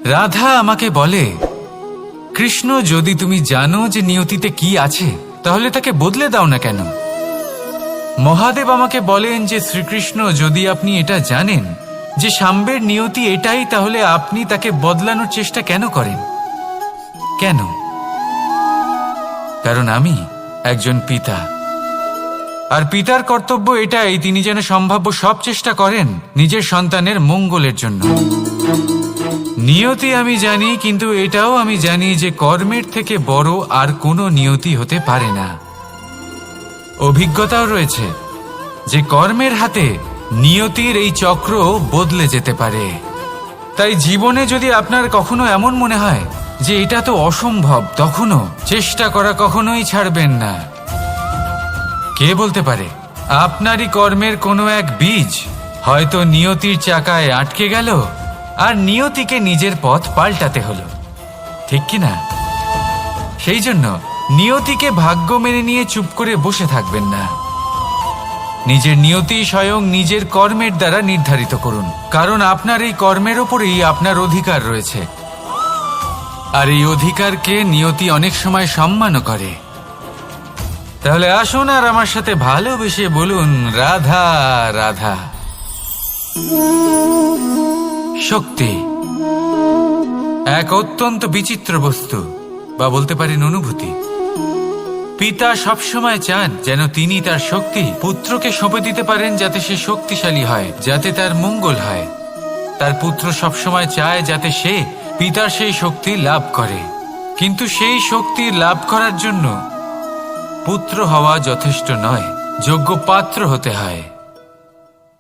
রাধা আমাকে বলে, কৃষ্ণ, যদি তুমি জানো যে নিয়তিতে কি আছে তাহলে তাকে বদলে দাও না কেন? মহাদেব আমাকে বলেন যে শ্রীকৃষ্ণ, যদি আপনি এটা জানেন যে সাম্বের নিয়তি এটাই, তাহলে আপনি তাকে বদলানোর চেষ্টা কেন করেন? কেন? কারণ আমি একজন পিতা, আর পিতার কর্তব্য এটাই, তিনি যেন সম্ভাব্য সব চেষ্টা করেন নিজের সন্তানের মঙ্গলের জন্য। নিয়তি আমি জানি, কিন্তু এটাও আমি জানি যে কর্মের থেকে বড় আর কোনো নিয়তি হতে পারে না। অভিজ্ঞতাও রয়েছে যে কর্মের হাতে নিয়তির এই চক্র বদলে যেতে পারে। তাই জীবনে যদি আপনার কখনো এমন মনে হয় যে এটা তো অসম্ভব, তখনও চেষ্টা করা কখনোই ছাড়বেন না। কে বলতে পারে আপনারই কর্মের কোনো এক বীজ হয়তো নিয়তির চাকায় আটকে গেল আর নিয়তিকে নিজের পথ পাল্টাতে হলো, ঠিক কি না? সেই জন্য নিয়তিকে ভাগ্য মেনে নিয়ে চুপ করে বসে থাকবেন না। নিজের নিয়তি স্বয়ং নিজের কর্মের দ্বারা নির্ধারিত করুন, কারণ আপনার এই কর্মের ওপরেই আপনার অধিকার রয়েছে, আর এই অধিকারকে নিয়তি অনেক সময় সম্মানও করে। তাহলে আসুন আর আমার সাথে ভালোবেসে বলুন, রাধা রাধা। শক্তি এক অত্যন্ত বিচিত্র বস্তু, বা বলতে পারেন অনুভূতি। পিতা সবসময় চান যেন তিনি তার শক্তি পুত্রকে সঁপে দিতে পারেন, যাতে সে শক্তিশালী হয়, যাতে তার মঙ্গল হয়। তার পুত্র সবসময় চায় যাতে সে পিতার সেই শক্তি লাভ করে, কিন্তু সেই শক্তি লাভ করার জন্য পুত্র হওয়া যথেষ্ট নয়, যোগ্য পাত্র হতে হয়।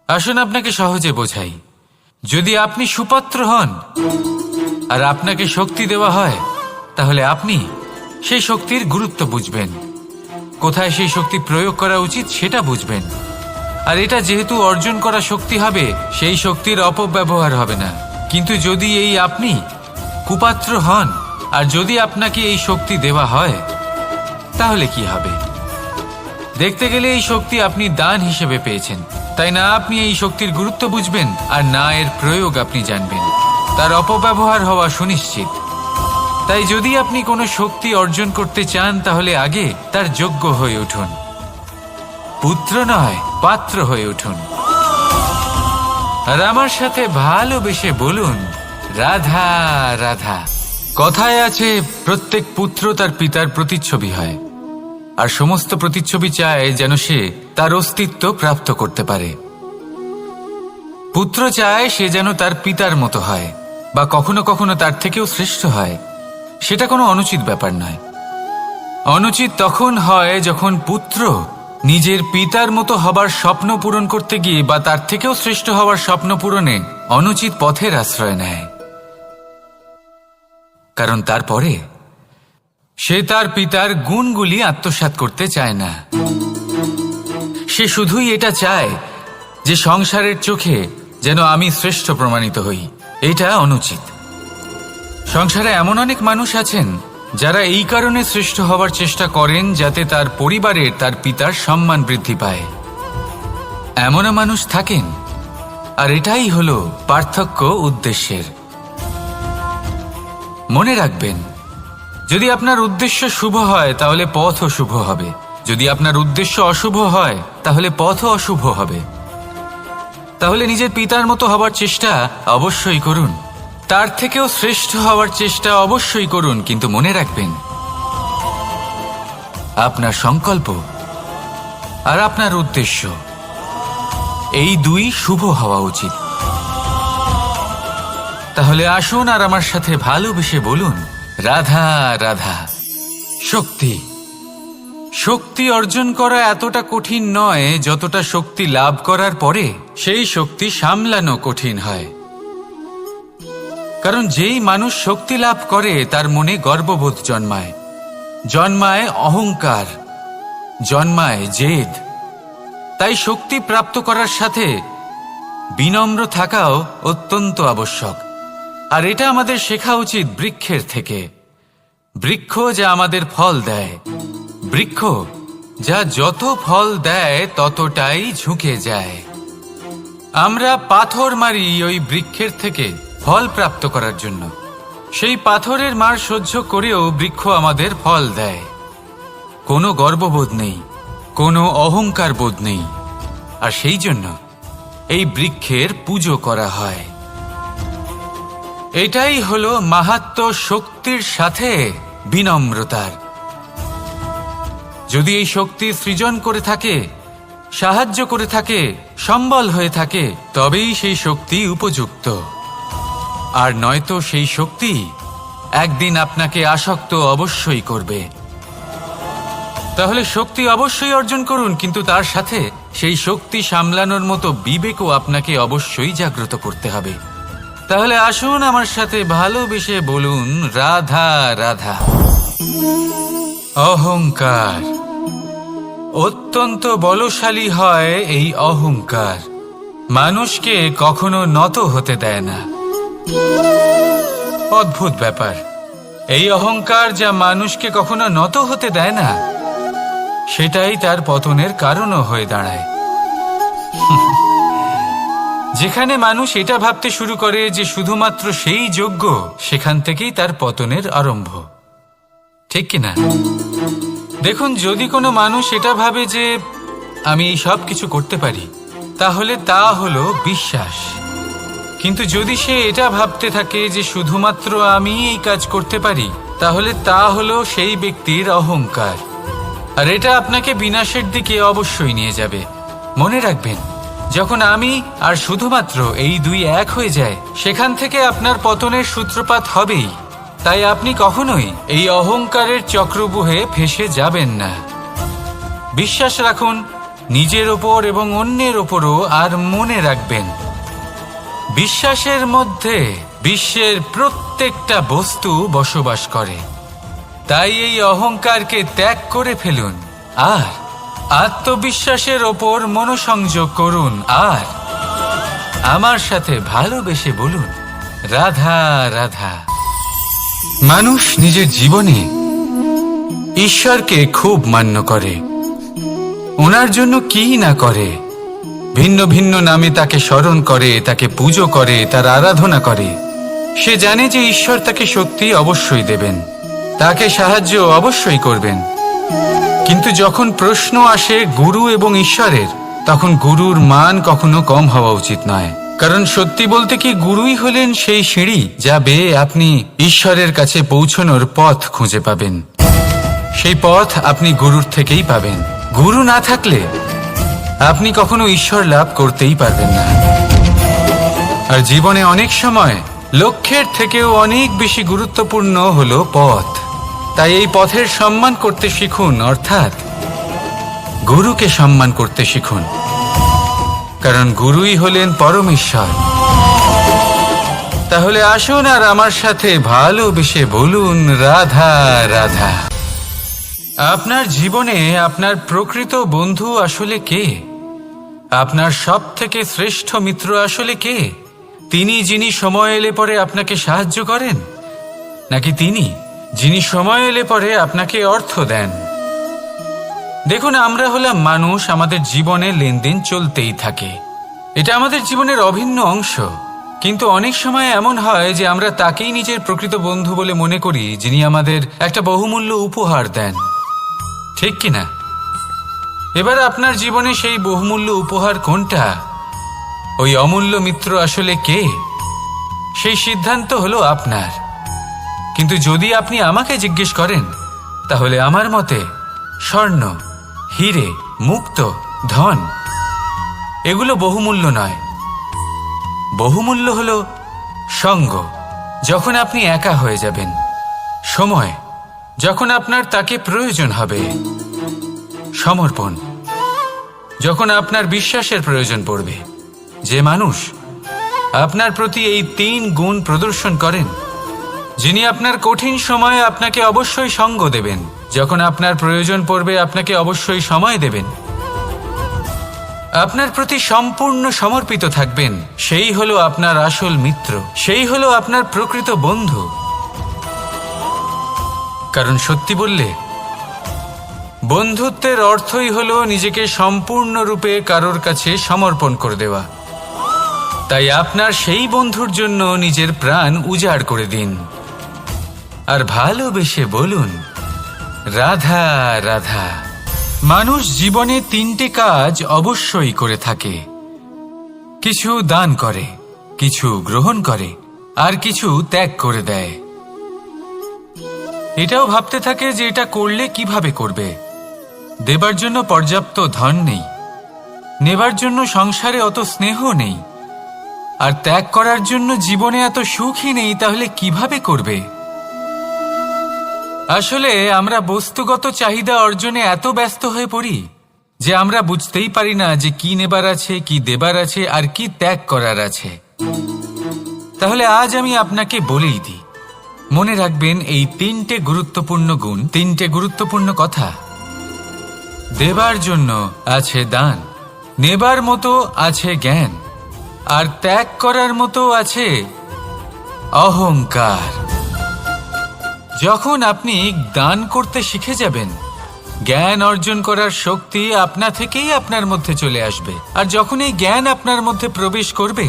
আসুন আপনাকে সহজে বোঝাই। যদি আপনি সুপাত্র হন আর আপনাকে শক্তি দেওয়া হয়, তাহলে আপনি সেই শক্তির গুরুত্ব বুঝবেন, কোথায় সেই শক্তি প্রয়োগ করা উচিত সেটা বুঝবেন। আর এটা যেহেতু অর্জন করা শক্তি হবে, সেই শক্তির অপব্যবহার হবে না। কিন্তু যদি এই আপনি কুপাত্র হন আর যদি আপনাকে এই শক্তি দেওয়া হয়, তাহলে কি হবে? দেখতে গেলে এই শক্তি আপনি দান হিসেবে পেয়েছেন, তাই না আপনি এই শক্তির গুরুত্ব বুঝবেন আর না এর প্রয়োগ আপনি জানবেন। তার অপব্যবহার হওয়া সুনিশ্চিত। তাই যদি আপনি কোনো শক্তি অর্জন করতে চান, তাহলে আগে তার যোগ্য হয়ে উঠুন। পুত্র নয়, পাত্র হয়ে উঠুন। আর আমার সাথে ভালোবেসে বলুন, রাধা রাধা। কথায় আছে, প্রত্যেক পুত্র তার পিতার প্রতিচ্ছবি হয়, আর সমস্ত প্রতিচ্ছবি চায় যেন সে তার অস্তিত্ব প্রাপ্ত করতে পারে। পুত্র চায় সে যেন তার পিতার মতো হয়, বা কখনো কখনো তার থেকেও শ্রেষ্ঠ হয়। সেটা কোনো অনুচিত ব্যাপার নয়। অনুচিত তখন হয় যখন পুত্র নিজের পিতার মতো হবার স্বপ্ন পূরণ করতে গিয়ে বা তার থেকেও শ্রেষ্ঠ হওয়ার স্বপ্ন পূরণে অনুচিত পথের আশ্রয় নেয়। কারণ তারপরে সে তার পিতার গুণগুলি আত্মসাৎ করতে চায় না। সে শুধুই এটা চায় যে সংসারের চোখে যেন আমি শ্রেষ্ঠ প্রমাণিত হই। এটা অনুচিত। সংসারে এমন অনেক মানুষ আছেন যারা এই কারণে শ্রেষ্ঠ হওয়ার চেষ্টা করেন যাতে তার পরিবারের তার পিতার সম্মান বৃদ্ধি পায়। এমনও মানুষ থাকেন, আর এটাই হলো পার্থক্য উদ্দেশ্যের। মনে রাখবেন, যদি আপনার উদ্দেশ্য শুভ হয় তাহলে পথও শুভ হবে, যদি আপনার উদ্দেশ্য অশুভ হয় তাহলে পথও অশুভ হবে। তাহলে নিজের পিতার মতো হবার চেষ্টা অবশ্যই করুন, তার থেকেও শ্রেষ্ঠ হওয়ার চেষ্টা অবশ্যই করুন, কিন্তু মনে রাখবেন আপনার সংকল্প আর আপনার উদ্দেশ্য এই দুই শুভ হওয়া উচিত। তাহলে আসুন আর আমার সাথে ভালোবেসে বলুন, রাধা রাধা। শক্তি শক্তি অর্জন করা এতটা কঠিন নয় যতটা শক্তি লাভ করার পরে সেই শক্তি সামলানো কঠিন হয়। কারণ যেই মানুষ শক্তি লাভ করে তার মনে গর্ববোধ জন্মায়, জন্মায় অহংকার, জন্মায় জেদ। তাই শক্তি প্রাপ্ত করার সাথে বিনম্র থাকাও অত্যন্ত আবশ্যক। আর এটা আমাদের শেখা উচিত বৃক্ষের থেকে। বৃক্ষ যা আমাদের ফল দেয়, বৃক্ষ যা যত ফল দেয় ততটাই ঝুঁকে যায়। আমরা পাথর মারি ওই বৃক্ষের থেকে ফল প্রাপ্ত করার জন্য, সেই পাথরের মার সহ্য করেও বৃক্ষ আমাদের ফল দেয়। কোনো গর্ববোধ নেই, কোনো অহংকার বোধ নেই, আর সেই জন্য এই বৃক্ষের পুজো করা হয়। এটাই হলো মাহাত্ম্য শক্তির সাথে বিনম্রতার। যদি এই শক্তি সৃজন করে থাকে, সাহায্য করে থাকে, সম্বল হয়ে থাকে, তবেই সেই শক্তি উপযুক্ত। আর নয়তো সেই শক্তি একদিন আপনাকে আসক্ত অবশ্যই করবে। তাহলে শক্তি অবশ্যই অর্জন করুন, কিন্তু তার সাথে সেই শক্তি সামলানোর মতো বিবেকও আপনাকে অবশ্যই জাগ্রত করতে হবে। তাহলে আসুন আমার সাথে ভালোবেসে বলুন, রাধা রাধা। অহংকার অত্যন্ত বলশালী হয়। এই অহংকার মানুষকে কখনো নত হতে দেয় না। অদ্ভুত ব্যাপার, এই অহংকার যা মানুষকে কখনো নত হতে দেয় না, সেটাই তার পতনের কারণও হয়ে দাঁড়ায়। যেখানে মানুষ এটা ভাবতে শুরু করে যে শুধুমাত্র সেই যোগ্য, সেখান থেকেই তার পতনের আরম্ভ। ঠিক কিনা? দেখুন, যদি কোনো মানুষ এটা ভাবে যে আমি এই সব কিছু করতে পারি, তাহলে তা হলো বিশ্বাস। কিন্তু যদি সে এটা ভাবতে থাকে যে শুধুমাত্র আমি এই কাজ করতে পারি, তাহলে তা হলো সেই ব্যক্তির অহংকার। আর এটা আপনাকে বিনাশের দিকে অবশ্যই নিয়ে যাবে। মনে রাখবেন, যখন আমি আর শুধুমাত্র এই দুই এক হয়ে যায়, সেখান থেকে আপনার পতনের সূত্রপাত হবেই। তাই আপনি কখনোই এই অহংকারের চক্রব্যূহে ফেঁসে যাবেন না। বিশ্বাস রাখুন নিজের ওপর এবং অন্যের ওপরও। আর মনে রাখবেন, বিশ্বাসের মধ্যে বিশ্বের প্রত্যেকটা বস্তু বসবাস করে। তাই এই অহংকারকে ত্যাগ করে ফেলুন আর আত্মবিশ্বাসের ওপর মনোসংযোগ করুন। আর আমার সাথে ভালোবেসে বলুন, রাধা রাধা। মানুষ নিজের জীবনে ঈশ্বরকে খুব মান্য করে, ওনার জন্য কি না করে। ভিন্ন ভিন্ন নামে তাকে স্মরণ করে, তাকে পুজো করে, তার আরাধনা করে। সে জানে যে ঈশ্বর তাকে শক্তি অবশ্যই দেবেন, তাকে সাহায্য অবশ্যই করবেন। কিন্তু যখন প্রশ্ন আসে গুরু এবং ঈশ্বরের, তখন গুরুর মান কখনো কম হওয়া উচিত নয়। কারণ সত্যি বলতে কি, গুরুই হলেন সেই সিঁড়ি যা বেয়ে আপনি ঈশ্বরের কাছে পৌঁছানোর পথ খুঁজে পাবেন। সেই পথ আপনি গুরুর থেকেই পাবেন। গুরু না থাকলে আপনি কখনো ঈশ্বর লাভ করতেই পারবেন না। আর জীবনে অনেক সময় লক্ষ্যের থেকেও অনেক বেশি গুরুত্বপূর্ণ হলো পথ। তাই এই পথের সম্মান করতে শিখুন, অর্থাৎ গুরুকে সম্মান করতে শিখুন। কারণ গুরুই হলেন পরমেশ্বর। তাহলে আসুন আর আমার সাথে ভালোবেসে বলুন, রাধা রাধা। আপনার জীবনে আপনার প্রকৃত বন্ধু আসলে কে? আপনার সব থেকে শ্রেষ্ঠ মিত্র আসলে কে? তিনি যিনি সময় এলে পরে আপনাকে সাহায্য করেন, নাকি তিনি যিনি সময় এলে পরে আপনাকে অর্থ দেন? দেখুন, আমরা হলাম মানুষ, আমাদের জীবনে লেনদেন চলতেই থাকে। এটা আমাদের জীবনের অভিন্ন অংশ। কিন্তু অনেক সময় এমন হয় যে আমরা তাকেই নিজের প্রকৃত বন্ধু বলে মনে করি, যিনি আমাদের একটা বহুমূল্য উপহার দেন। ঠিক কিনা? এবার আপনার জীবনে সেই বহুমূল্য উপহার কোনটা, ওই অমূল্য মিত্র আসলে কে, সেই সিদ্ধান্ত হলো আপনার। কিন্তু যদি আপনি আমাকে জিজ্ঞেস করেন, তাহলে আমার মতে স্বর্ণ, হিরে, মুক্ত, ধন এগুলো বহুমূল্য নয়। বহুমূল্য হলো সঙ্গ, যখন আপনি একা হয়ে যাবেন, সময়, যখন আপনার তাকে প্রয়োজন হবে, সমর্পণ, যখন আপনার বিশ্বাসের প্রয়োজন পড়বে। যে মানুষ আপনার প্রতি এই 3 গুণ প্রদর্শন করেন, যিনি আপনার কঠিন সময়ে আপনাকে অবশ্যই সঙ্গ দেবেন, যখন আপনার প্রয়োজন পড়বে আপনাকে অবশ্যই সময় দেবেন, আপনার প্রতি সম্পূর্ণ সমর্পিত থাকবেন, সেই হলো আপনার আসল মিত্র, সেই হলো আপনার প্রকৃত বন্ধু। কারণ সত্যি বললে, বন্ধুত্বের অর্থই হলো নিজেকে সম্পূর্ণরূপে কারোর কাছে সমর্পণ করে দেওয়া। তাই আপনার সেই বন্ধুর জন্য নিজের প্রাণ উজাড় করে দিন। আর ভালোবেসে বলুন, রাধা রাধা। মানুষ জীবনে তিনটে কাজ অবশ্যই করে থাকে, কিছু দান করে, কিছু গ্রহণ করে, আর কিছু ত্যাগ করে দেয়। এটাও ভাবতে থাকে যে এটা করলে কিভাবে করবে। দেবার জন্য পর্যাপ্ত ধন নেই, নেবার জন্য সংসারে অত স্নেহ নেই, আর ত্যাগ করার জন্য জীবনে এত সুখই নেই, তাহলে কিভাবে করবে? আসলে আমরা বস্তুগত চাহিদা অর্জনে এত ব্যস্ত হয়ে পড়ি যে আমরা বুঝতেই পারি না যে কি নেবার আছে, কি দেবার আছে, আর কি ত্যাগ করার আছে। তাহলে আজ আমি আপনাকে বলেই দিই, মনে রাখবেন এই তিনটে গুরুত্বপূর্ণ গুণ, তিনটে গুরুত্বপূর্ণ কথা। দেবার জন্য আছে দান, নেবার মতো আছে জ্ঞান, আর ত্যাগ করার মতো আছে অহংকার। যখন আপনি দান করতে শিখে যাবেন, জ্ঞান অর্জন করার শক্তি আপনা থেকেই আপনার মধ্যে চলে আসবে। আর যখন এই জ্ঞান আপনার মধ্যে প্রবেশ করবে,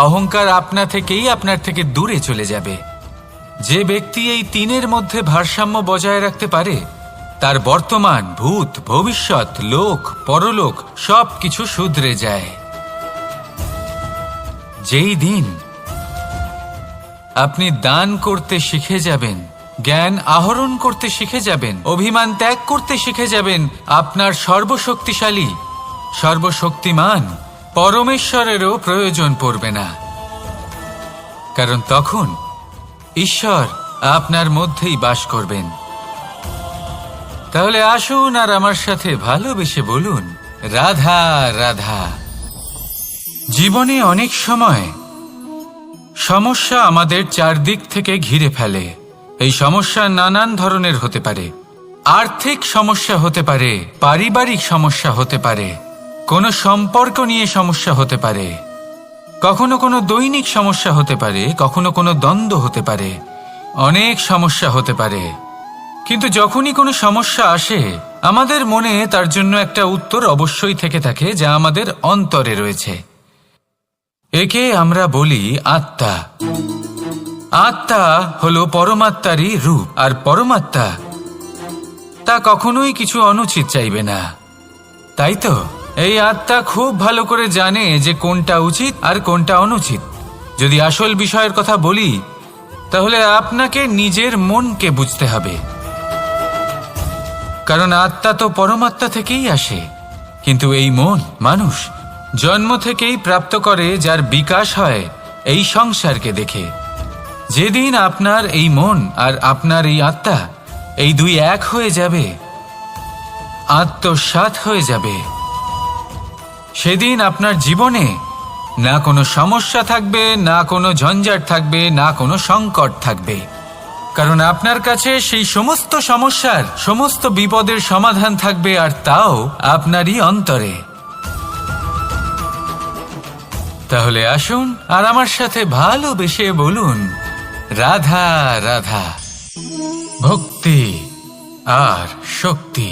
অহংকার আপনা থেকেই আপনার থেকে দূরে চলে যাবে। যে ব্যক্তি এই তিনের মধ্যে ভারসাম্য বজায় রাখতে পারে, তার বর্তমান, ভূত, ভবিষ্যৎ, লোক, পরলোক সবকিছু শুধরে যায়। যেই দিন আপনি দান করতে শিখে যাবেন, জ্ঞান আহরণ করতে শিখে যাবেন, অভিমান ত্যাগ করতে শিখে যাবেন, আপনার সর্বশক্তিশালী, সর্বশক্তিমান পরমেশ্বরেরও প্রয়োজন পড়বে না। কারণ তখন ঈশ্বর আপনার মধ্যেই বাস করবেন। তাহলে আসুন আর আমার সাথে ভালোবেসে বলুন, রাধা রাধা। জীবনে অনেক সময় সমস্যা আমাদের চারদিক থেকে ঘিরে ফেলে। এই সমস্যা নানান ধরনের হতে পারে। আর্থিক সমস্যা হতে পারে, পারিবারিক সমস্যা হতে পারে, কোনো সম্পর্ক নিয়ে সমস্যা হতে পারে, কখনো কোনো দৈনিক সমস্যা হতে পারে, কখনো কোনো দ্বন্দ্ব হতে পারে, অনেক সমস্যা হতে পারে। কিন্তু যখনই কোনো সমস্যা আসে, আমাদের মনে তার জন্য একটা উত্তর অবশ্যই থেকে থাকে, যা আমাদের অন্তরে রয়েছে। একে আমরা বলি আত্মা। আত্মা হলো পরমাত্মারই রূপ, আর পরমাত্মা তা কখনোই কিছু অনুচিত চাইবে না, তাই তো? এই আত্মা খুব ভালো করে জানে যে কোনটা উচিত আর কোনটা অনুচিত। যদি আসল বিষয়ের কথা বলি, তাহলে আপনাকে নিজের মনকে বুঝতে হবে। কারণ আত্মা তো পরমাত্মা থেকেই আসে, কিন্তু এই মন মানুষ জন্ম থেকেই প্রাপ্ত করে, যার বিকাশ হয় এই সংসারকে দেখে। যেদিন আপনার এই মন আর আপনার এই আত্মা, এই দুই এক হয়ে যাবে, আত্মসাৎ হয়ে যাবে, সেদিন আপনার জীবনে না কোনো সমস্যা থাকবে, না কোনো ঝঞ্ঝাট থাকবে, না কোনো সংকট থাকবে। কারণ আপনার কাছে সেই সমস্ত সমস্যার, সমস্ত বিপদের সমাধান থাকবে, আর তাও আপনারই অন্তরে। তাহলে আসুন আর আমার সাথে ভালোবেসে বলুন, রাধা রাধা। ভক্তি আর শক্তি,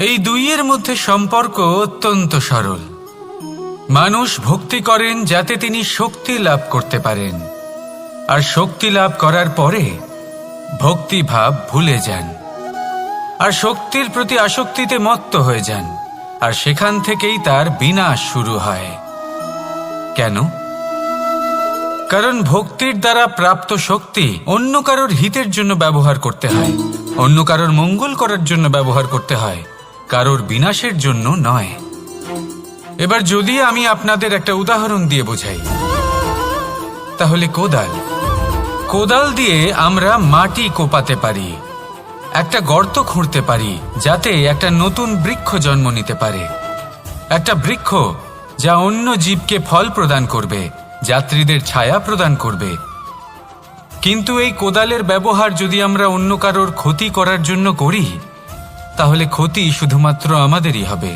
এই দুইয়ের মধ্যে সম্পর্ক অত্যন্ত সরল। মানুষ ভক্তি করেন যাতে তিনি শক্তি লাভ করতে পারেন, আর শক্তি লাভ করার পরে ভক্তিভাব ভুলে যান, আর শক্তির প্রতি আসক্তিতে মত্ত হয়ে যান, আর সেখান থেকেই তার বিনাশ শুরু হয়। কেন? কারণ ভক্তির দ্বারা প্রাপ্ত শক্তি অন্য কারোর হিতের জন্য ব্যবহার করতে হয়, অন্য কারোর মঙ্গল করার জন্য ব্যবহার করতে হয়, কারোর বিনাশের জন্য নয়। এবার যদি আমি আপনাদের একটা উদাহরণ দিয়ে বোঝাই, তাহলে কোদাল দিয়ে আমরা মাটি কোপাতে পারি, একটা গর্ত খুঁড়তে পারি, যাতে একটা নতুন বৃক্ষ জন্ম নিতে পারে, একটা বৃক্ষ যা অন্য জীবকে ফল প্রদান করবে, যাত্রীদের ছায়া প্রদান করবে। কিন্তু এই কোদালের ব্যবহার যদি আমরা অন্য কারোর ক্ষতি করার জন্য করি, তাহলে ক্ষতি শুধুমাত্র আমাদেরই হবে।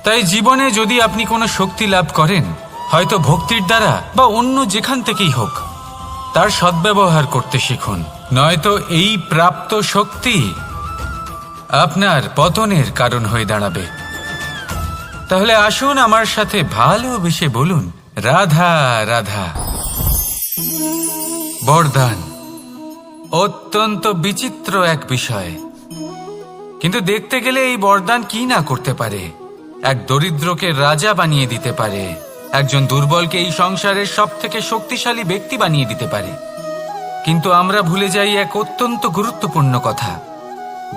তাই জীবনে যদি আপনি কোনো শক্তি লাভ করেন, হয়তো ভক্তির দ্বারা বা অন্য যেখান থেকেই হোক, তার সদ্ব্যবহার করতে শিখুন, নয়তো এই প্রাপ্ত শক্তি আপনার পতনের কারণ হয়ে দাঁড়াবে। তাহলে আসুন আমার সাথে ভালোবেসে বলুন, রাধা রাধা। বরদান, অত্যন্ত বিচিত্র এক বিষয়। কিন্তু দেখতে গেলে এই বরদান কি না করতে পারে। এক দরিদ্রকে রাজা বানিয়ে দিতে পারে, একজন দুর্বলকে এই সংসারের সব থেকে শক্তিশালী ব্যক্তি বানিয়ে দিতে পারে। কিন্তু আমরা ভুলে যাই এক অত্যন্ত গুরুত্বপূর্ণ কথা।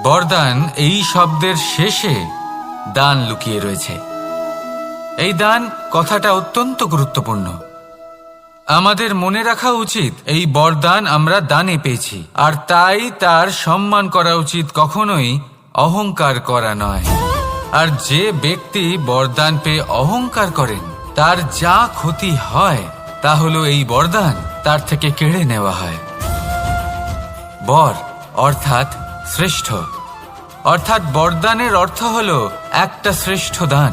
বরদান এই শব্দের শেষে দান লুকিয়ে রয়েছে। এই দান কথাটা অত্যন্ত গুরুত্বপূর্ণ। আমাদের মনে রাখা উচিত এই বরদান আমরা দানে পেয়েছি, আর তাই তার সম্মান করা উচিত, কখনোই অহংকার করা নয়। আর যে ব্যক্তি বরদান পেয়ে অহংকার করেন তার যা ক্ষতি হয় তা হলো এই বরদান তার থেকে কেড়ে নেওয়া হয়। বর অর্থাৎ শ্রেষ্ঠ, অর্থাৎ বরদানের অর্থ হলো একটা শ্রেষ্ঠ দান,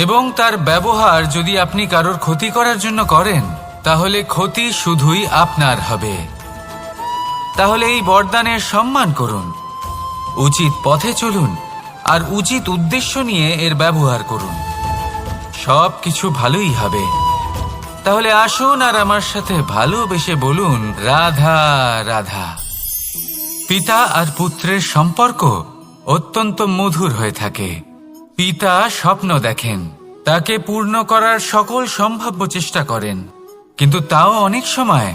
এবং তার ব্যবহার যদি আপনি কারোর ক্ষতি করার জন্য করেন তাহলে ক্ষতি শুধুই আপনার হবে। তাহলে এই বরদানের সম্মান করুন, উচিত পথে চলুন, আর উচিত উদ্দেশ্য নিয়ে এর ব্যবহার করুন। সব কিছু ভালোই হবে। তাহলে আসুন আর আমার সাথে ভালোবেসে বলুন, রাধা রাধা। পিতা আর পুত্রের সম্পর্ক অত্যন্ত মধুর হয়ে থাকে। পিতা স্বপ্ন দেখেন, তাকে পূর্ণ করার সকল সম্ভাব্য চেষ্টা করেন, কিন্তু তাও অনেক সময়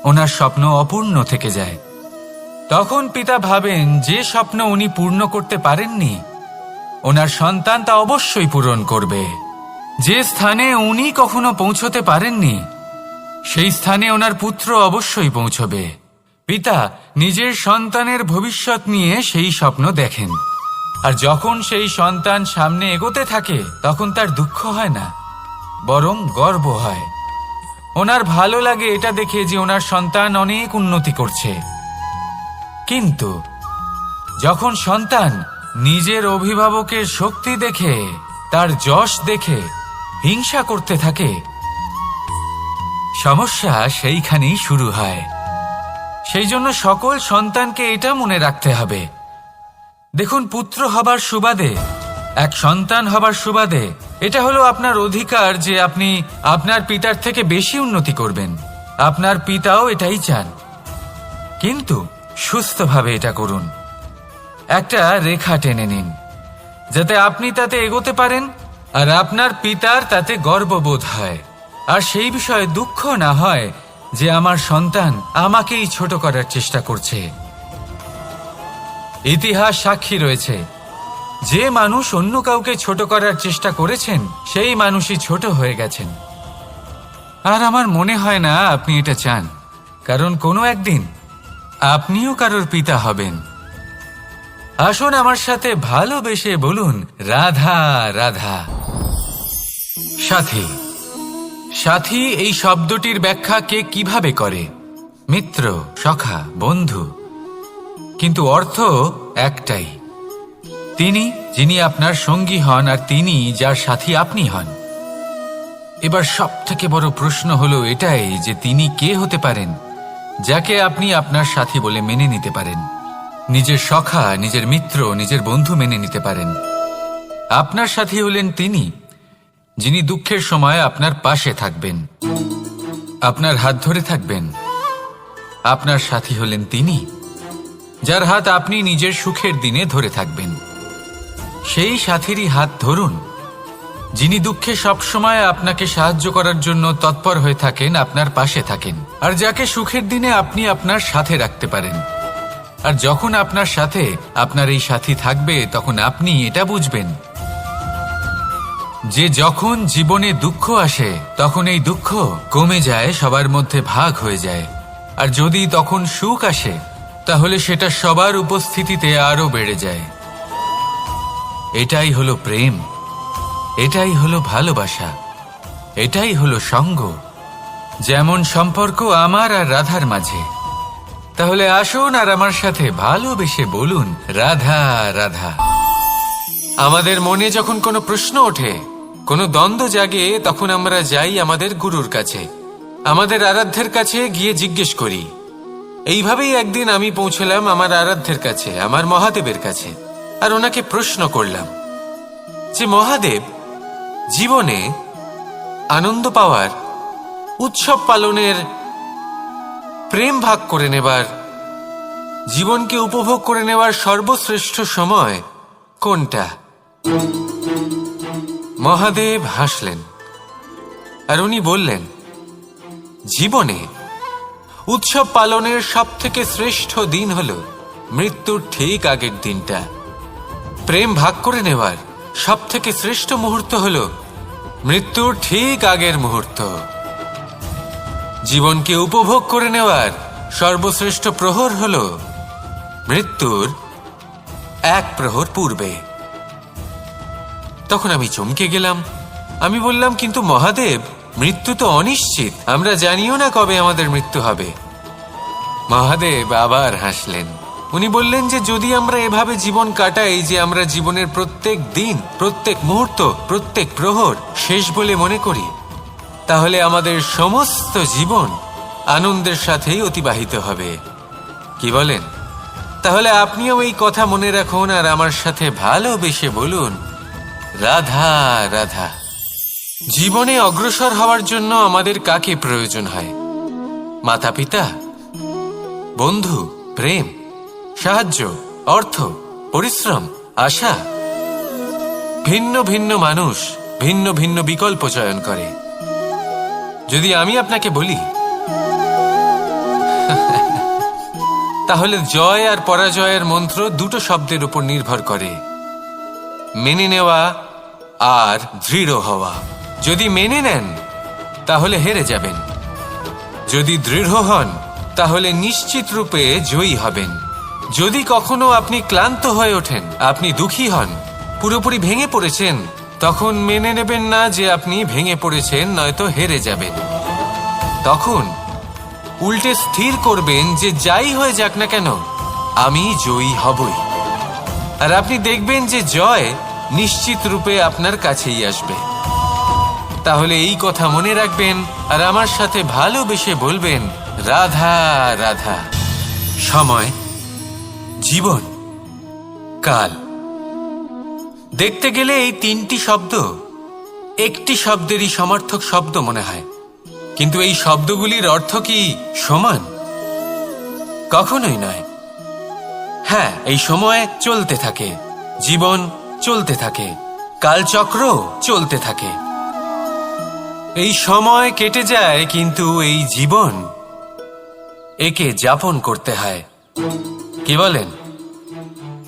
ওনার স্বপ্ন অপূর্ণ থেকে যায়। তখন পিতা ভাবেন যে স্বপ্ন উনি পূর্ণ করতে পারেননি ওনার সন্তান তা অবশ্যই পূরণ করবে। যে স্থানে উনি কখনো পৌঁছতে পারেননি সেই স্থানে ওনার পুত্র অবশ্যই পৌঁছবে। পিতা নিজের সন্তানের ভবিষ্যৎ নিয়ে সেই স্বপ্ন দেখেন, আর যখন সেই সন্তান সামনে এগোতে থাকে তখন তার দুঃখ হয় না, বরং গর্ব হয়। ওনার ভালো লাগে এটা দেখে যে ওনার সন্তান অনেক উন্নতি করছে। কিন্তু যখন সন্তান নিজের অভিভাবকের শক্তি দেখে, তার যশ দেখে হিংসা করতে থাকে, সমস্যা সেইখানেই শুরু হয়। সেই জন্য সকল সন্তানকে এটা মনে রাখতে হবে, দেখুন, পুত্র হবার সুবাদে, এক সন্তান হবার সুবাদে এটা হলো আপনার অধিকার যে আপনি আপনার পিতার থেকে বেশি উন্নতি করবেন। আপনার পিতাও এটাই চান, কিন্তু সুস্থভাবে এটা করুন। একটা রেখা টেনে নিন যাতে আপনি তাতে এগোতে পারেন আর আপনার পিতার তাতে গর্ববোধ হয়, আর সেই বিষয়ে দুঃখ না হয় যে আমার সন্তান আমাকেই ছোট করার চেষ্টা করছে। ইতিহাস সাক্ষী রয়েছে, যে মানুষ অন্য কাউকে ছোট করার চেষ্টা করেছেন সেই মানুষই ছোট হয়ে গেছেন। আর আমার মনে হয় না আপনি এটা চান, কারণ কোনো একদিন আপনিও কারোর পিতা হবেন। আসুন আমার সাথে ভালোবেসে বলুন, রাধা রাধা। সাথী। সাথী এই শব্দটির ব্যাখ্যা কে কিভাবে করে? মিত্র, সখা, বন্ধু, কিন্তু অর্থ একটাই। তিনি যিনি আপনার সঙ্গী হন আর তিনি যার সাথী আপনি হন। এবার সব থেকে বড় প্রশ্ন হলো এটাই যে তিনি কে হতে পারেন যাকে আপনি আপনার সাথী বলে মেনে নিতে পারেন, নিজের সখা, নিজের মিত্র, নিজের বন্ধু মেনে নিতে পারেন। আপনার সাথী হলেন তিনি যিনি দুঃখের সময় আপনার পাশে থাকবেন, আপনার হাত ধরে থাকবেন। আপনার সাথী হলেন তিনি যার হাত আপনি নিজের সুখের দিনে ধরে থাকবেন। সেই সাথীরই হাত ধরুন যিনি দুঃখে সবসময় আপনাকে সাহায্য করার জন্য তৎপর হয়ে থাকেন, আপনার পাশে থাকেন, আর যাকে সুখের দিনে আপনি আপনার সাথে রাখতে পারেন। আর যখন আপনার সাথে আপনার এই সাথী থাকবে তখন আপনি এটা বুঝবেন যে যখন জীবনে দুঃখ আসে তখন এই দুঃখ কমে যায়, সবার মধ্যে ভাগ হয়ে যায়। আর যদি তখন সুখ আসে তাহলে সেটা সবার উপস্থিতিতে আরো বেড়ে যায়। এটাই হলো প্রেম, এটাই হলো ভালোবাসা, এটাই হলো সঙ্গ, যেমন সম্পর্ক আমার আর রাধার মাঝে। তাহলে আসুন আর আমার সাথে ভালোবেসে বলুন, রাধা রাধা। আমাদের মনে যখন কোনো প্রশ্ন ওঠে, কোনো দ্বন্দ্ব জাগে, তখন আমরা যাই আমাদের গুরুর কাছে, আমাদের আরাধ্যের কাছে গিয়ে জিজ্ঞেস করি। এইভাবেই একদিন আমি পৌঁছলাম আমার আরাধ্যের কাছে, আমার মহাদেবের কাছে, আর ওনাকে প্রশ্ন করলাম যে মহাদেব, জীবনে আনন্দ পাওয়ার, উৎসব পালনের, প্রেম ভাগ করে নেবার জীবনকে উপভোগ করে নেওয়ার সর্বশ্রেষ্ঠ সময় কোনটা? মহাদেব হাসলেন আর উনি বললেন, জীবনে উৎসব পালনের সবথেকে শ্রেষ্ঠ দিন হল মৃত্যুর ঠিক আগের দিনটা। প্রেম ভাগ করে নেওয়ার সবথেকে শ্রেষ্ঠ মুহূর্ত হল মৃত্যুর ঠিক আগের মুহূর্ত। জীবনকে উপভোগ করে নেওয়ার সর্বশ্রেষ্ঠ প্রহর হল মৃত্যুর এক প্রহর পূর্বে। তখন আমি চমকে গেলাম। আমি বললাম, কিন্তু মহাদেব, মৃত্যু তো অনিশ্চিত, আমরা জানিও না কবে আমাদের মৃত্যু হবে। মহাদেব আবার হাসলেন। উনি বললেন যে যদি আমরা এভাবে জীবন কাটাই যে আমরা জীবনের প্রত্যেক দিন, প্রত্যেক মুহূর্ত, প্রত্যেক প্রহর শেষ বলে মনে করি, তাহলে আমাদের সমস্ত জীবন আনন্দের সাথেই অতিবাহিত হবে। কি বলেন? তাহলে আপনিও এই কথা মনে রাখুন আর আমার সাথে ভালোবেসে বলুন, রাধা রাধা। জীবনে অগ্রসর হওয়ার জন্য আমাদের কাকে প্রয়োজন হয়? মাতা পিতা, বন্ধু, প্রেম, সাহায্য, অর্থ, পরিশ্রম, আশা। ভিন্ন ভিন্ন মানুষ ভিন্ন ভিন্ন বিকল্প চয়ন করে। যদি আমি আপনাকে বলি, তাহলে জয় আর পরাজয়ের মন্ত্র দুটো শব্দের উপর নির্ভর করে, মেনে নেওয়া আর দৃঢ় হওয়া। যদি মেনে নেন তাহলে হেরে যাবেন, যদি দৃঢ় হন তাহলে নিশ্চিত রূপে জয়ী হবেন। যদি কখনো আপনি ক্লান্ত হয়ে ওঠেন, আপনি দুঃখী হন, পুরোপুরি ভেঙে পড়েছেন, তখন মেনে নেবেন না যে আপনি ভেঙে পড়েছেন, নয়তো হেরে যাবেন। তখন উল্টে স্থির করবেন যে যাই হয়ে যাক না কেন, আমি জয়ী হবই। আর আপনি দেখবেন যে জয় নিশ্চিত রূপে আপনার কাছেই আসবে। তাহলে এই কথা মনে রাখবেন আর আমার সাথে ভালোবেসে বলবেন, রাধা রাধা। সময়, জীবন, কাল। দেখতে গেলে এই তিনটি শব্দ একটি শব্দেরই সমার্থক শব্দ মনে হয়, কিন্তু এই শব্দগুলির অর্থ কি সমান? কখনোই নয়। হ্যাঁ, এই সময় চলতে থাকে, জীবন চলতে থাকে, কালচক্র চলতে থাকে। এই সময় কেটে যায়, কিন্তু এই জীবন, একে যাপন করতে হয়। কি বলেন?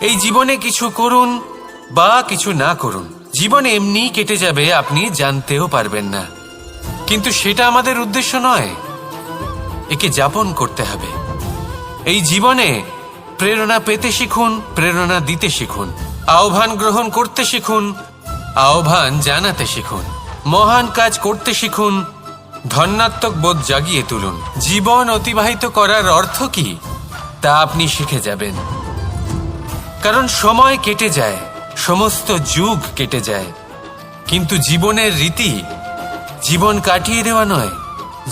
এই জীবনে কিছু করুন বা কিছু না করুন, জীবন এমনি কেটে যাবে, আপনি জানতেও পারবেন না। কিন্তু সেটা আমাদের উদ্দেশ্য নয়, একে যাপন করতে হবে। এই জীবনে প্রেরণা পেতে শিখুন, প্রেরণা দিতে শিখুন, আহ্বান গ্রহণ করতে শিখুন, আহ্বান জানাতে শিখুন, মহান কাজ করতে শিখুন, ধন্যাত্মক বোধ জাগিয়ে তুলুন। জীবন অতিবাহিত করার অর্থ কি তা আপনি শিখে যাবেন। কারণ সময় কেটে যায়, সমস্ত যুগ কেটে যায়, কিন্তু জীবনের রীতি জীবন কাটিয়ে দেওয়া নয়,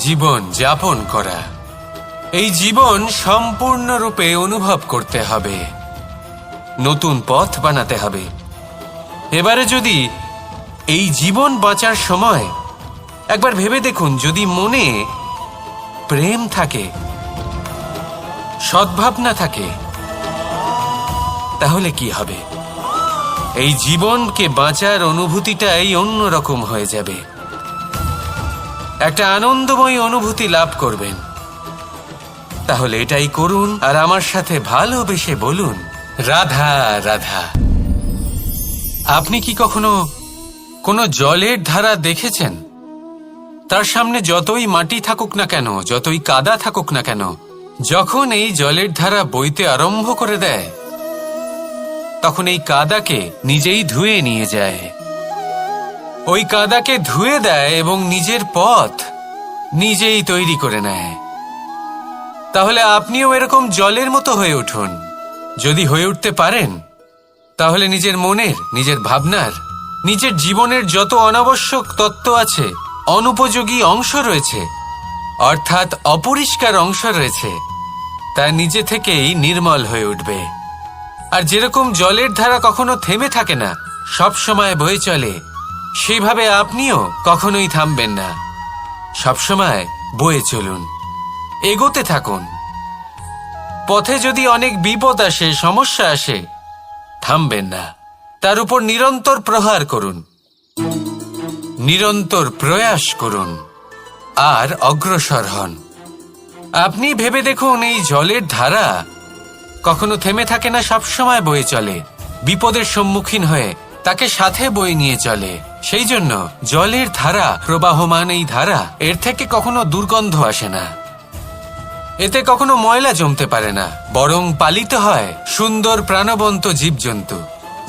জীবন যাপন করা। এই জীবন সম্পূর্ণরূপে অনুভব করতে হবে, নতুন পথ বানাতে হবে। এবারে যদি এই জীবন বাঁচার সময় একবার ভেবে দেখুন, যদি মনে প্রেম থাকে, সদ্ভাবনা থাকে, তাহলে কি হবে? এই জীবনকে বাঁচার অনুভূতিটাই অন্যরকম হয়ে যাবে, একটা আনন্দময় অনুভূতি লাভ করবেন। তাহলে এটাই করুন আর আমার সাথে ভালোবেসে বলুন, রাধা রাধা। আপনি কি কখনো কোনো জলের ধারা দেখেছেন? তার সামনে যতই মাটি থাকুক না কেন, যতই কাদা থাকুক না কেন, যখন এই জলের ধারা বইতে আরম্ভ করে দেয়, তখন এই কাদাকে নিজেই ধুয়ে নিয়ে যায়। ওই কাদাকে ধুয়ে দেয় এবং নিজের পথ নিজেই তৈরি করে নেয়। তাহলে আপনিও এরকম জলের মতো হয়ে উঠুন। যদি হয়ে উঠতে পারেন, তাহলে নিজের মনের, নিজের ভাবনার, নিজের জীবনের যত অনাবশ্যক তত্ত্ব আছে, অনুপযোগী অংশ রয়েছে, অর্থাৎ অপরিষ্কার অংশ রয়েছে, তা নিজে থেকেই নির্মল হয়ে উঠবে। আর যেরকম জলের ধারা কখনো থেমে থাকে না, সব সময় বয়ে চলে, সেইভাবে আপনিও কখনোই থামবেন না, সবসময় বয়ে চলুন, এগোতে থাকুন। পথে যদি অনেক বিপদ আসে, সমস্যা আসে, থামবেন না, তার উপর নিরন্তর প্রহার করুন, নিরন্তর প্রয়াস করুন আর অগ্রসর হন। আপনি ভেবে দেখুন, এই জলের ধারা কখনো থেমে থাকে না, সবসময় বয়ে চলে, বিপদের সম্মুখীন হয়ে তাকে সাথে বয়ে নিয়ে চলে। সেই জন্য জলের ধারা, প্রবাহমান এই ধারা, এর থেকে কখনো দুর্গন্ধ আসে না, এতে কখনো ময়লা জমতে পারে না, বরং পালিত হয় সুন্দর প্রাণবন্ত জীবজন্তু,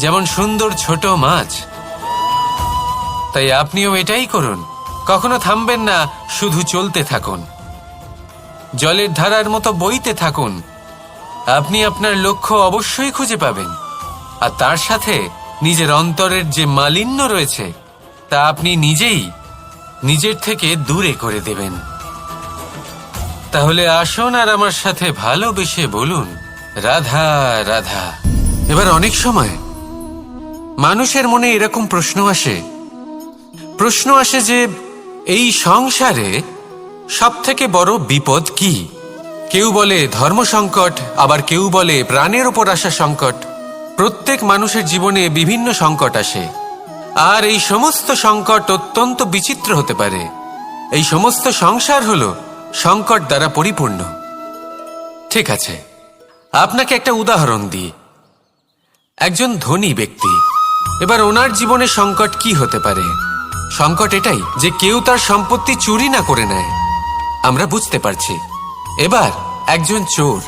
যেমন সুন্দর ছোট মাছ। তাই আপনিও এটাই করুন, কখনো থামবেন না, শুধু চলতে থাকুন, জলের ধারার মতো বইতে থাকুন। আপনি আপনার লক্ষ্য অবশ্যই খুঁজে পাবেন, আর তার সাথে নিজের অন্তরের যে মালিন্য রয়েছে তা আপনি নিজেই নিজের থেকে দূরে করে দেবেন। তাহলে আসুন আর আমার সাথে ভালোবেসে বলুন, রাধা রাধা। এবার অনেক সময় মানুষের মনে এরকম প্রশ্ন আসে যে এই সংসারে সবথেকে বড় বিপদ কি? কেউ বলে ধর্ম সংকট, আবার কেউ বলে প্রাণের ওপর আসা সংকট। প্রত্যেক মানুষের জীবনে বিভিন্ন সংকট আসে, আর এই সমস্ত সংকট অত্যন্ত বিচিত্র হতে পারে। এই সমস্ত সংসার হলো সংকট দ্বারা পরিপূর্ণ। ঠিক আছে, আপনাকে একটা উদাহরণ দিই। একজন ধনী ব্যক্তি, এবার ওনার জীবনে সংকট কি হতে পারে? সংকট এটাই যে কেউ তার সম্পত্তি চুরি না করে নেয়, আমরা বুঝতে পারছি। এবার একজন চোর,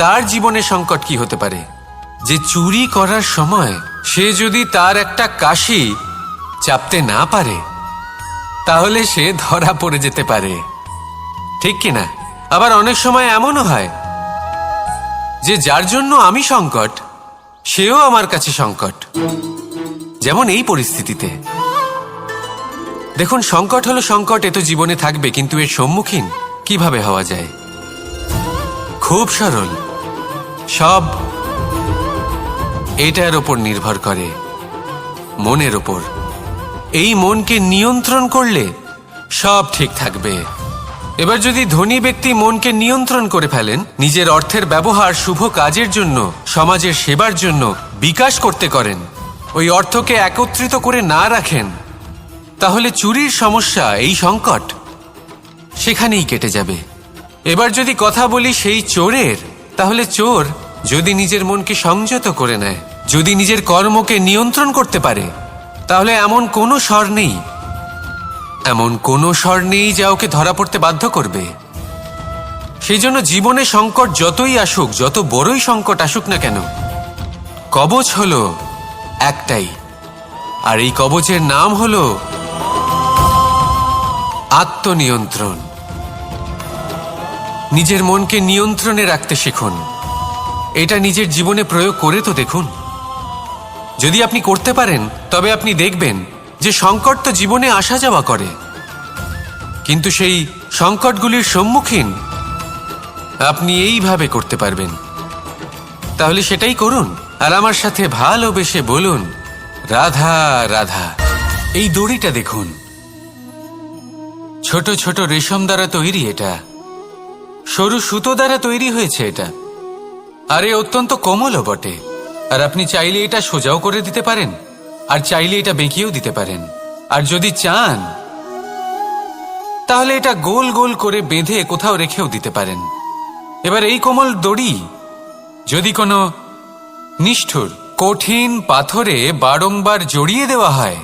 তার জীবনে সংকট কি হতে পারে? যে চুরি করার সময় সে যদি তার একটা কাশি চাপতে না পারে, তাহলে সে ধরা পড়ে যেতে পারে, ঠিক কিনা? আবার অনেক সময় এমনও হয় যে যার জন্য আমি সংকট, সেও আমার কাছে সংকট। যেমন এই পরিস্থিতিতে দেখুন, সংকট হলো সংকট, এ তো জীবনে থাকবে, কিন্তু এর সম্মুখীন কিভাবে হওয়া যায়? খুব সরল, সব এটার ওপর নির্ভর করে, মনের ওপর। এই মনকে নিয়ন্ত্রণ করলে সব ঠিক থাকবে। এবার যদি ধনী ব্যক্তি মনকে নিয়ন্ত্রণ করে ফেলেন, নিজের অর্থের ব্যবহার শুভ কাজের জন্য, সমাজের সেবার জন্য বিকাশ করতে করেন, ওই অর্থকে একত্রিত করে না রাখেন, তাহলে চুরির সমস্যা, এই সংকট সেখানেই কেটে যাবে। এবার যদি কথা বলি সেই চোরের, তাহলে চোর যদি নিজের মনকে সংযত করে নেয়, যদি নিজের কর্মকে নিয়ন্ত্রণ করতে পারে, তাহলে এমন কোনো স্বর নেই যা ওকে ধরা পড়তে বাধ্য করবে। সেই জন্য জীবনে সংকট যতই আসুক, যত বড়ই সংকট আসুক না কেন, কবচ হলো একটাই, আর এই কবচের নাম হলো আত্মনিয়ন্ত্রণ। নিজের মনকে নিয়ন্ত্রণে রাখতে শিখুন। এটা নিজের জীবনে প্রয়োগ করে তো দেখুন। যদি আপনি করতে পারেন, তবে আপনি দেখবেন যে সংকট তো জীবনে আসা যাওয়া করে, কিন্তু সেই সংকটগুলির সম্মুখীন আপনি এইভাবে করতে পারবেন। তাহলে সেটাই করুন, আর আমার সাথে ভালোবেসে বলুন, রাধা রাধা। এই দড়িটা দেখুন, ছোট ছোট রেশম দ্বারা তৈরি, এটা সরু সুতো দ্বারা তৈরি হয়েছে এটা, আর এ অত্যন্ত কোমলও বটে। আর আপনি চাইলে এটা সোজাও করে দিতে পারেন, আর চাইলে এটা বেঁকিয়েও দিতে পারেন, আর যদি চান তাহলে এটা গোল গোল করে বেঁধে কোথাও রেখেও দিতে পারেন। এবার এই কোমল দড়ি যদি কোনো নিষ্ঠুর কঠিন পাথরে বারংবার জড়িয়ে দেওয়া হয়,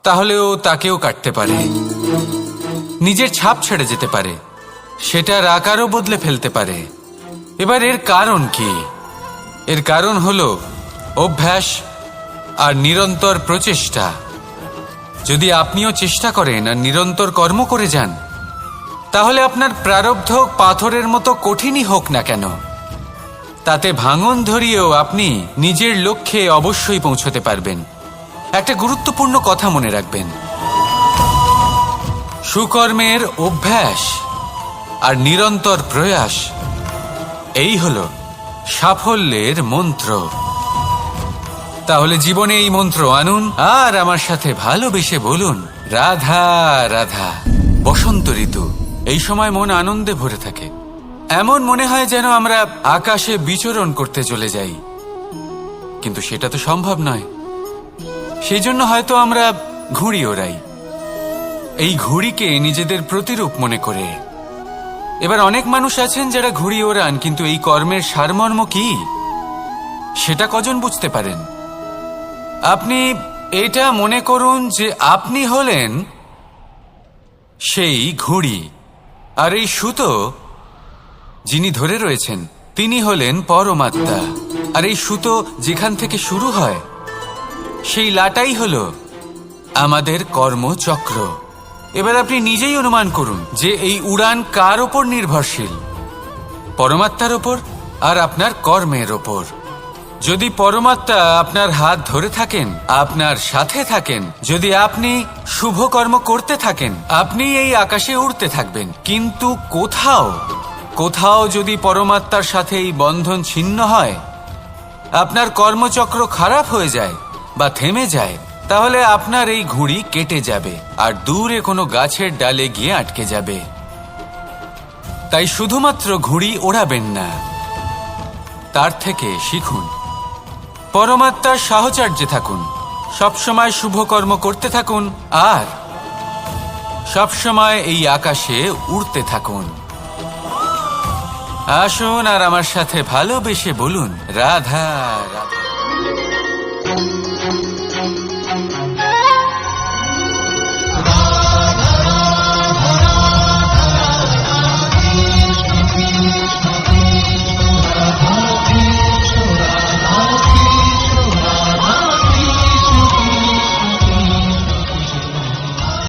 তাহলেও তাকেও কাটতে পারে, নিজের ছাপ ছেড়ে যেতে পারে, সেটার আকারও বদলে ফেলতে পারে। এবার এর কারণ কি? এর কারণ হলো অভ্যাস আর নিরন্তর প্রচেষ্টা। যদি আপনিও চেষ্টা করেন আর নিরন্তর কর্ম করে যান, তাহলে আপনার প্রারব্ধ পাথরের মতো কঠিনই হোক না কেন, তাতে ভাঙন ধরিয়েও আপনি নিজের লক্ষ্যে অবশ্যই পৌঁছতে পারবেন। একটা গুরুত্বপূর্ণ কথা মনে রাখবেন, সুকর্মের অভ্যাস আর নিরন্তর প্রয়াস, এই হলো সাফল্যের মন্ত্র। তাহলে জীবনে এই মন্ত্র আনুন, আর আমার সাথে ভালোবেসে বলুন, রাধা রাধা। বসন্ত ঋতু, এই সময় মন আনন্দে ভরে থাকে, এমন মনে হয় যেন আমরা আকাশে বিচরণ করতে চলে যাই, কিন্তু সেটা তো সম্ভব নয়। সেই জন্য হয়তো আমরা ঘুড়ি ওড়াই, এই ঘুড়িকে নিজেদের প্রতিরূপ মনে করে। এবার অনেক মানুষ আছেন যারা ঘুড়ি ওড়ান, কিন্তু এই কর্মের সারমর্ম কি সেটা কজন বুঝতে পারেন? আপনি এটা মনে করুন যে আপনি হলেন সেই ঘুড়ি, আর এই সুতো যিনি ধরে রয়েছেন তিনি হলেন পরমাত্মা। আর এই সুতো যেখান থেকে শুরু হয় সেই লাটাই হলো আমাদের কর্মচক্র। এবার আপনি নিজেই অনুমান করুন যে এই উড়ান কার ওপর নির্ভরশীল? পরমাত্মার ওপর আর আপনার কর্মের ওপর। যদি পরমাত্মা আপনার হাত ধরে থাকেন, আপনার সাথে থাকেন, যদি আপনি শুভ কর্ম করতে থাকেন, আপনি এই আকাশে উড়তে থাকবেন। কিন্তু কোথাও কোথাও যদি পরমাত্মার সাথে এই বন্ধন ছিন্ন হয়, আপনার কর্মচক্র খারাপ হয়ে যায় বা থেমে যায়, তাহলে আপনার এই ঘুড়ি কেটে যাবে আর দূরে কোনো গাছের ডালে গিয়ে আটকে যাবে। তাই শুধুমাত্র ঘুড়ি ওড়াবেন না, তার থেকে শিখুন, পরমাত্মার সাহচর্যে থাকুন, সবসময় শুভ কর্ম করতে থাকুন আর সবসময় এই আকাশে উড়তে থাকুন। আসুন আর আমার সাথে ভালোবেসে বলুন রাধা রাধা।